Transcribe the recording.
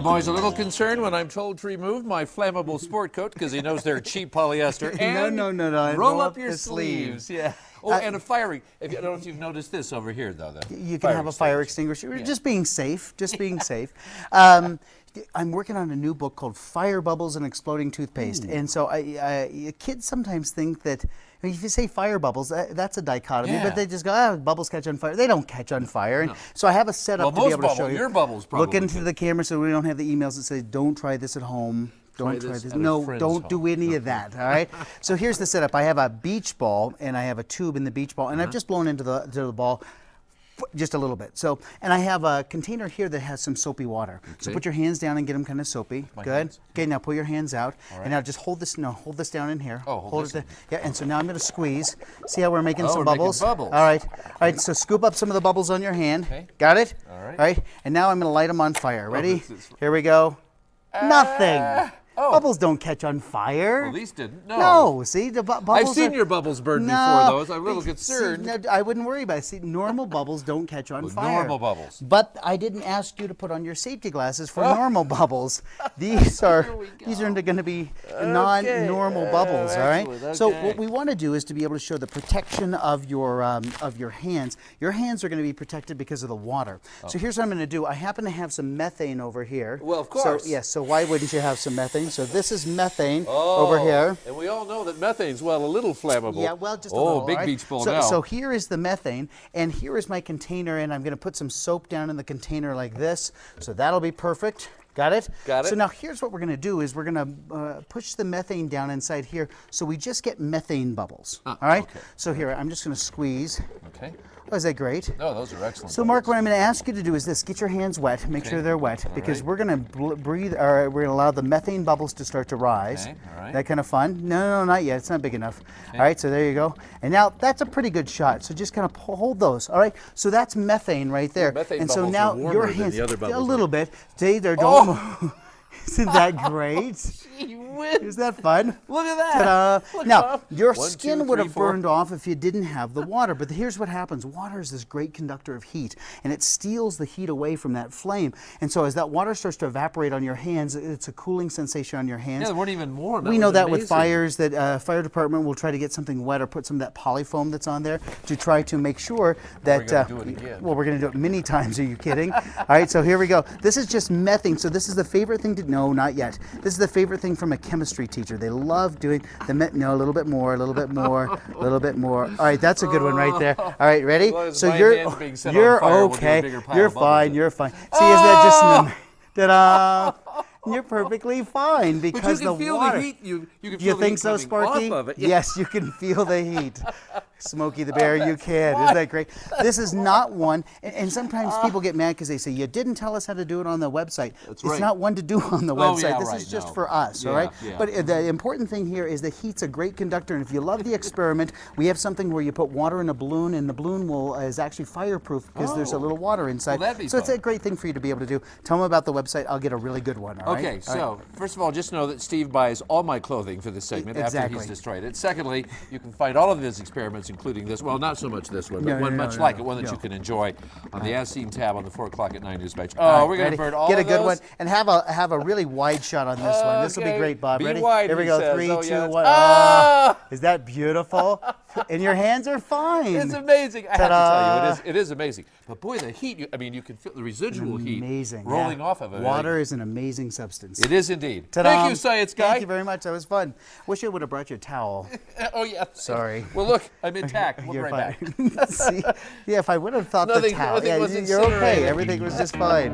The boy's a little concerned when I'm told to remove my flammable sport coat because he knows they're cheap polyester. And no. roll up your sleeves. Yeah. Oh, and a firing. I don't know if you've noticed this over here, though. You can have a fire extinguisher. Yeah. Just being safe. Just being safe. I'm working on a new book called Fire Bubbles and Exploding Toothpaste. And so kids sometimes think that if you say fire bubbles, that's a dichotomy, but they just go, bubbles catch on fire. They don't catch on fire. And so I have a setup to be able to show you. Your bubbles probably look into the camera so we don't have the emails that say, don't try this at home. Don't try this. No, don't do any of that, all right? So here's the setup. I have a beach ball, and I have a tube in the beach ball, and I've just blown into the ball just a little bit. So, and I have a container here that has some soapy water. Okay. So put your hands down and get them kind of soapy. Good. Hands. Okay, now pull your hands out. Right. And now just hold this, hold this down in here. Oh, hold it. Yeah, and so now I'm going to squeeze. See how we're making some we're bubbles? Making bubbles. All right, so scoop up some of the bubbles on your hand. Okay. Got it? All right. And now I'm going to light them on fire. Ready? Here we go. Nothing. Bubbles don't catch on fire. Well, these didn't. No. See, the bubbles. I've seen your bubbles burn before, those. I'm a little concerned. See, I wouldn't worry about it. See, normal bubbles don't catch on fire. Normal bubbles. But I didn't ask you to put on your safety glasses for normal bubbles. These are going to be non-normal bubbles. All right. Okay. So what we want to do is to be able to show the protection of your hands. Your hands are going to be protected because of the water. So here's what I'm going to do. I happen to have some methane over here. Well, of course. So yes. So why wouldn't you have some methane? So this is methane over here. And we all know that methane's, well, a little flammable. Yeah, well, just a little. Big beach ball now. So here is the methane, and here is my container, and I'm going to put some soap down in the container like this. So that'll be perfect. Got it? Got it. So now here's what we're going to do is we're going to push the methane down inside here so we just get methane bubbles. All right? Okay. So here, I'm just going to squeeze. Okay. Oh, is that great? No, those are excellent. So Mark, what I'm going to ask you to do is this. Get your hands wet. Make sure they're wet because we're going to breathe, or we're going to allow the methane bubbles to start to rise. Okay. All right. That kind of fun? No, not yet. It's not big enough. Okay. All right, so there you go. And now that's a pretty good shot. So just kind of hold those. All right. So that's methane right there. Methane and bubbles so now are warmer your than hands the other bubbles a little bit. Stay there. Don't move. Isn't that great? Isn't that fun? Look at that. Ta-da. Now, your skin would have burned off if you didn't have the water, but here's what happens. Water is this great conductor of heat, and it steals the heat away from that flame. And so as that water starts to evaporate on your hands, it's a cooling sensation on your hands. Yeah, they weren't even warm. We know that with fires, that fire department will try to get something wet or put some of that polyfoam that's on there to try to make sure that... We're going to do it again. Well, we're going to do it many times. Are you kidding? All right, so here we go. This is just methane. So this is the favorite thing to... No, not yet. This is the favorite thing from a chemistry teacher. They love doing the no, a little bit more, a little bit more, a little bit more. All right, that's a good one right there. All right, ready? So you're okay. You're fine. You're fine. See, isn't that just ta-da? You're perfectly fine because the water. The heat. You can feel you the think heat so, Sparky? off of it. Yeah. Yes, you can feel the heat. Smokey the Bear, you can. Isn't that great? This is not one, and sometimes people get mad because they say, you didn't tell us how to do it on the website. It's not one to do on the website. This is just for us, all right? Yeah. But the important thing here is the heat's a great conductor, and if you love the experiment, we have something where you put water in a balloon, and the balloon is actually fireproof because there's a little water inside. Well, so it's a great thing for you to be able to do. Tell them about the website. I'll get a really good one, all right? Okay, so first of all, just know that Steve buys all my clothing for this segment after he's destroyed it. Secondly, you can find all of his experiments, including this, well, not so much this one, but one much like it, one that you can enjoy on the As Seen tab on the 4 o'clock at 9 news page. Oh, we're going to burn all of those. Get a good one, and have a really wide shot on this one. This will be great, Bob. Ready? Wide, here we go. Says. 3, 2, 1. Is that beautiful? And your hands are fine. It's amazing. I have to tell you, it is amazing. But boy, the heat, you can feel the residual heat rolling off of it. Water is an amazing substance. It is indeed. Thank you, Science Guy. Thank you very much. That was fun. Wish I would have brought you a towel. Oh, yeah. Sorry. Well, look, I'm intact. We'll be right back. See? Yeah, if I would have thought the towel. Yeah, you're okay. Everything was just fine.